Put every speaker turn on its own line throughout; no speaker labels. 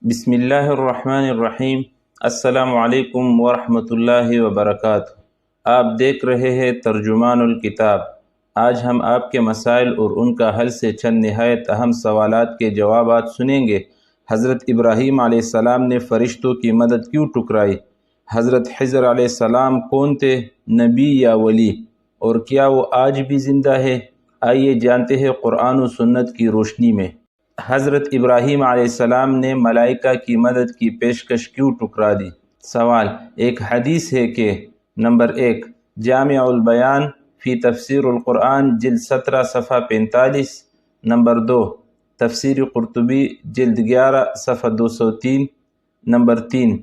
بسم اللہ الرحمن الرحیم۔ السلام علیکم ورحمۃ اللہ وبرکاتہ۔ آپ دیکھ رہے ہیں ترجمان الکتاب۔ آج ہم آپ کے مسائل اور ان کا حل سے چند نہایت اہم سوالات کے جوابات سنیں گے۔ حضرت ابراہیم علیہ السلام نے فرشتوں کی مدد کیوں ٹکرائی؟ حضرت خضر علیہ السلام کون تھے، نبی یا ولی؟ اور کیا وہ آج بھی زندہ ہے؟ آئیے جانتے ہیں قرآن و سنت کی روشنی میں۔ حضرت ابراہیم علیہ السلام نے ملائکہ کی مدد کی پیشکش کیوں ٹکرا دی؟ سوال، ایک حدیث ہے کہ نمبر 1 جامع البیان فی تفسیر القرآن جلد 17 صفحہ 45، نمبر 2 تفسیر قرطبی جلد 11 صفحہ 203، نمبر 3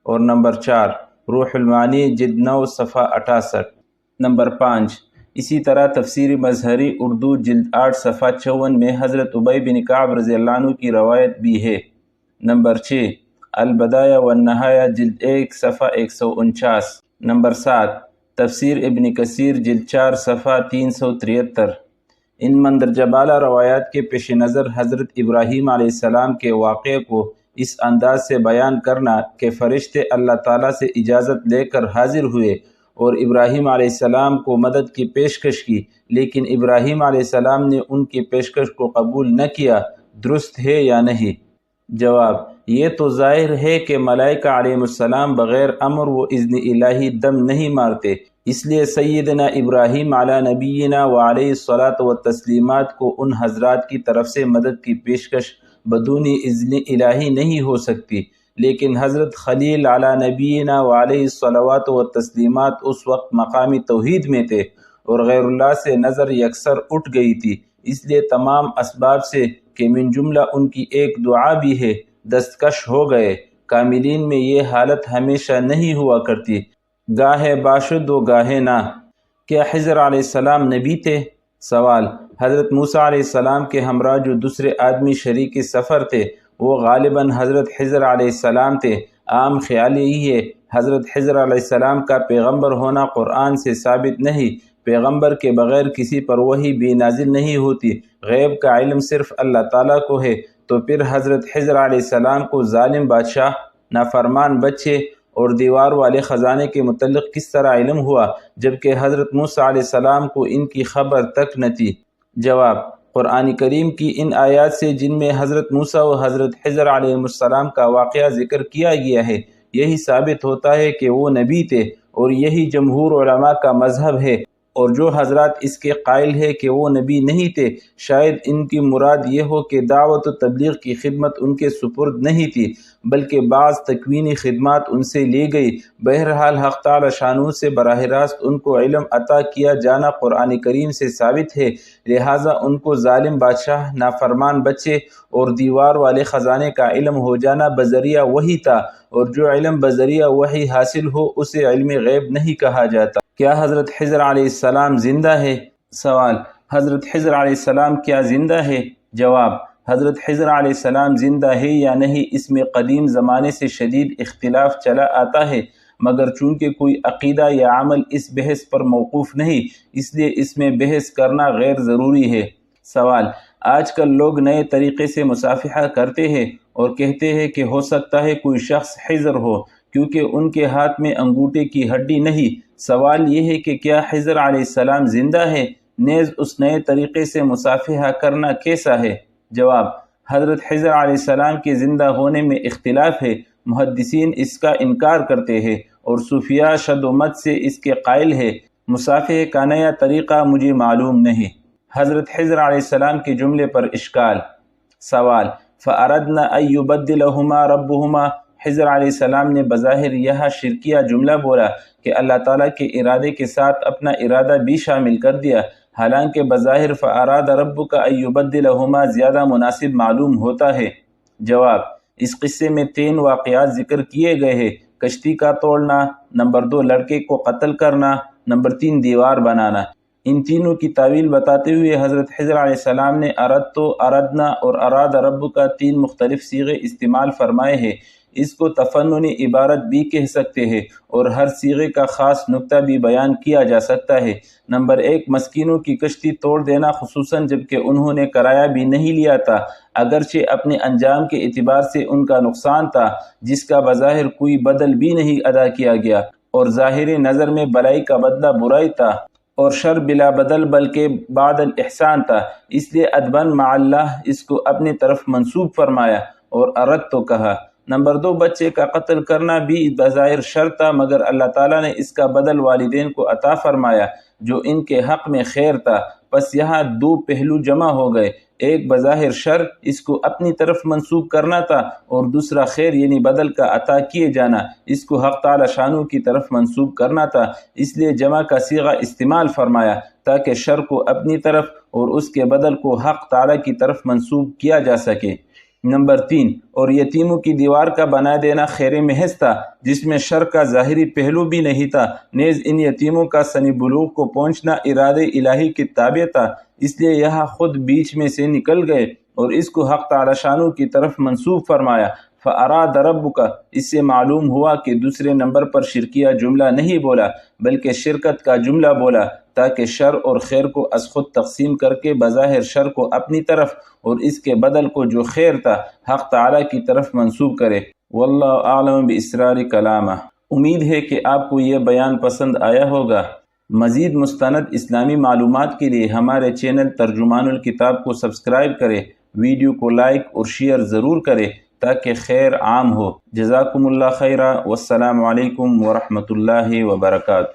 اور نمبر 4 روح المعانی جلد 9 صفحہ 68، نمبر 5 اسی طرح تفسیر مظہری اردو جلد 8 صفحہ 54 میں حضرت ابی بن کعب رضی اللہ عنہ کی روایت بھی ہے، نمبر 6 البدایہ والنہایہ جلد 1 صفحہ 149، نمبر 7 تفسیر ابن کثیر جلد 4 صفحہ 373۔ ان مندرجہ بالا روایات کے پیش نظر حضرت ابراہیم علیہ السلام کے واقعے کو اس انداز سے بیان کرنا کہ فرشتے اللہ تعالیٰ سے اجازت لے کر حاضر ہوئے اور ابراہیم علیہ السلام کو مدد کی پیشکش کی، لیکن ابراہیم علیہ السلام نے ان کی پیشکش کو قبول نہ کیا، درست ہے یا نہیں؟ جواب، یہ تو ظاہر ہے کہ ملائکہ علیہ السلام بغیر امر و اذن الہی دم نہیں مارتے، اس لیے سیدنا ابراہیم علی نبینا وعلیہ الصلاۃ والتسلیمات کو ان حضرات کی طرف سے مدد کی پیشکش بدون اذن الہی نہیں ہو سکتی، لیکن حضرت خلیل علی نبینا وعلیہ الصلوات والتسلیمات اس وقت مقامی توحید میں تھے اور غیر اللہ سے نظر یکسر اٹھ گئی تھی، اس لیے تمام اسباب سے کہ من جملہ ان کی ایک دعا بھی ہے دستکش ہو گئے۔ کاملین میں یہ حالت ہمیشہ نہیں ہوا کرتی، گاہے باشد و گاہے نہ۔ کیا خضر علیہ السلام نبی تھے؟ سوال، حضرت موسیٰ علیہ السلام کے ہمراہ جو دوسرے آدمی شریک سفر تھے وہ غالباً حضرت خضر علیہ السلام تھے۔ عام خیال یہی ہے حضرت خضر علیہ السلام کا پیغمبر ہونا قرآن سے ثابت نہیں، پیغمبر کے بغیر کسی پر وحی بھی نازل نہیں ہوتی، غیب کا علم صرف اللہ تعالیٰ کو ہے، تو پھر حضرت خضر علیہ السلام کو ظالم بادشاہ، نافرمان بچے اور دیوار والے خزانے کے متعلق کس طرح علم ہوا جبکہ حضرت موسیٰ علیہ السلام کو ان کی خبر تک نہ تھی؟ جواب، قرآن کریم کی ان آیات سے جن میں حضرت موسیٰ و حضرت خضر علیہ السلام کا واقعہ ذکر کیا گیا ہے، یہی ثابت ہوتا ہے کہ وہ نبی تھے اور یہی جمہور علماء کا مذہب ہے، اور جو حضرات اس کے قائل ہے کہ وہ نبی نہیں تھے، شاید ان کی مراد یہ ہو کہ دعوت و تبلیغ کی خدمت ان کے سپرد نہیں تھی بلکہ بعض تکوینی خدمات ان سے لی گئی۔ بہرحال حق تعالی شانہ سے براہ راست ان کو علم عطا کیا جانا قرآن کریم سے ثابت ہے، لہٰذا ان کو ظالم بادشاہ، نافرمان بچے اور دیوار والے خزانے کا علم ہو جانا بذریعہ وحی تھا، اور جو علم بذریعہ وحی حاصل ہو اسے علم غیب نہیں کہا جاتا۔ کیا حضرت خضر علیہ السلام زندہ ہے؟ سوال، حضرت خضر علیہ السلام کیا زندہ ہے؟ جواب، حضرت خضر علیہ السلام زندہ ہے یا نہیں اس میں قدیم زمانے سے شدید اختلاف چلا آتا ہے، مگر چونکہ کوئی عقیدہ یا عمل اس بحث پر موقوف نہیں، اس لیے اس میں بحث کرنا غیر ضروری ہے۔ سوال، آج کل لوگ نئے طریقے سے مصافحہ کرتے ہیں اور کہتے ہیں کہ ہو سکتا ہے کوئی شخص خضر ہو کیونکہ ان کے ہاتھ میں انگوٹھے کی ہڈی نہیں۔ سوال یہ ہے کہ کیا خضر علیہ السلام زندہ ہے؟ نیز اس نئے طریقے سے مصافحہ کرنا کیسا ہے؟ جواب، حضرت خضر علیہ السلام کے زندہ ہونے میں اختلاف ہے، محدثین اس کا انکار کرتے ہیں اور صوفیاء شد و مت سے اس کے قائل ہے۔ مصافحہ کا نیا طریقہ مجھے معلوم نہیں۔ حضرت خضر علیہ السلام کے جملے پر اشکال۔ سوال، فَأَرَدْنَا أَن يُبَدِّلَهُمَا رَبُّهُمَا، خضر علیہ السلام نے بظاہر یہ شرکیہ جملہ بولا کہ اللہ تعالیٰ کے ارادے کے ساتھ اپنا ارادہ بھی شامل کر دیا، حالانکہ بظاہر فَأَرَادَ رَبُّكَ أَن يُبَدِّلَهُمَا زیادہ مناسب معلوم ہوتا ہے۔ جواب، اس قصے میں 3 واقعات ذکر کیے گئے ہیں: کشتی کا توڑنا، نمبر 2 لڑکے کو قتل کرنا، نمبر 3 دیوار بنانا۔ ان تینوں کی تعویل بتاتے ہوئے حضرت خضر علیہ السلام نے اردتو، اردنا اور اراد رب کا 3 مختلف صیغے استعمال فرمائے ہیں۔ اس کو تفننی عبارت بھی کہہ سکتے ہیں اور ہر صیغے کا خاص نکتہ بھی بیان کیا جا سکتا ہے۔ نمبر 1 مسکینوں کی کشتی توڑ دینا، خصوصاً جب کہ انہوں نے کرایہ بھی نہیں لیا تھا۔ اگرچہ اپنے انجام کے اعتبار سے ان کا نقصان تھا جس کا بظاہر کوئی بدل بھی نہیں ادا کیا گیا، اور ظاہری نظر میں بلائی کا بدلہ برائی تھا اور شر بلا بدل بلکہ بعد الاحسان تھا، اس لیے ادباً مع اللہ اس کو اپنی طرف منسوب فرمایا اور ارد تو کہا۔ نمبر 2، بچے کا قتل کرنا بھی بظاہر شر تھا، مگر اللہ تعالیٰ نے اس کا بدل والدین کو عطا فرمایا جو ان کے حق میں خیر تھا۔ بس یہاں دو پہلو جمع ہو گئے، ایک بظاہر شر اس کو اپنی طرف منسوب کرنا تھا، اور دوسرا خیر یعنی بدل کا عطا کیے جانا اس کو حق تعالی شانو کی طرف منسوب کرنا تھا، اس لیے جمع کا صیغہ استعمال فرمایا تاکہ شر کو اپنی طرف اور اس کے بدل کو حق تعالی کی طرف منسوب کیا جا سکے۔ نمبر 3، اور یتیموں کی دیوار کا بنا دینا خیر محض تھا جس میں شر کا ظاہری پہلو بھی نہیں تھا، نیز ان یتیموں کا سن بلوغ کو پہنچنا ارادے الہی کے تابع تھا، اس لیے یہاں خود بیچ میں سے نکل گئے اور اس کو حق تعالی شانو کی طرف منسوب فرمایا۔ فَأَرَادَ رَبُّكَ، اس سے معلوم ہوا کہ دوسرے نمبر پر شرکیہ جملہ نہیں بولا بلکہ شرکت کا جملہ بولا تاکہ شر اور خیر کو از خود تقسیم کر کے بظاہر شر کو اپنی طرف اور اس کے بدل کو جو خیر تھا حق تعالی کی طرف منسوب کرے۔ واللہ اعلم باسرار کلامہ۔ امید ہے کہ آپ کو یہ بیان پسند آیا ہوگا۔ مزید مستند اسلامی معلومات کے لیے ہمارے چینل ترجمان الکتاب کو سبسکرائب کرے، ویڈیو کو لائک اور شیئر ضرور کرے تاکہ خیر عام ہو۔ جزاکم اللہ خیرہ، والسلام علیکم ورحمۃ اللہ وبرکاتہ۔